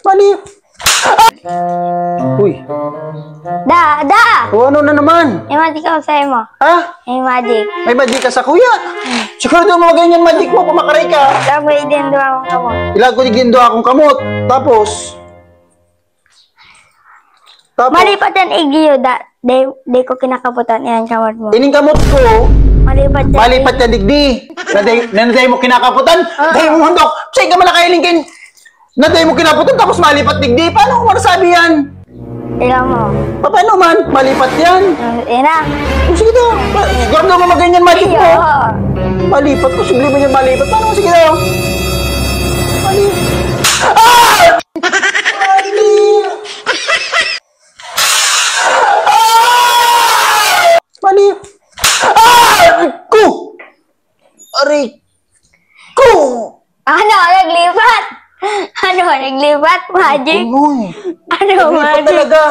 Mali. Uy. Da! O ano na naman? May magic ako sa'yo mo. Ha? May magic. May magic ka sa kuya? Siguro doon mo ganyan magic mo, pumakaray ka. Sabay din doon akong kamot. Ilag ko gindo akong kamot. Tapos? Malipat yan igiyo, da. Di ko kinakaputan yan kamot mo. Ining kamot ko, Malipat yan. malipat na digdi. Naday mo kinakaputan. Dahay mo hundok. Say ka malakailing kin. Naday mo kinaputan tapos malipat digdi. Paano mo masasabi yan? Tingnan mo. Paano man? Malipat yan. Ina. Sige daw. Siguro daw mo maganyan magic mo. Iyo. Malipat. Posible mo niya malipat. Paano? Sige daw. Malipat. Ah! Mali. Ku! Aray! Ku! Ano? Naglipat? Ano? Naglipat? Magic? Ano eh? Ano? Naglipat Magic? talaga.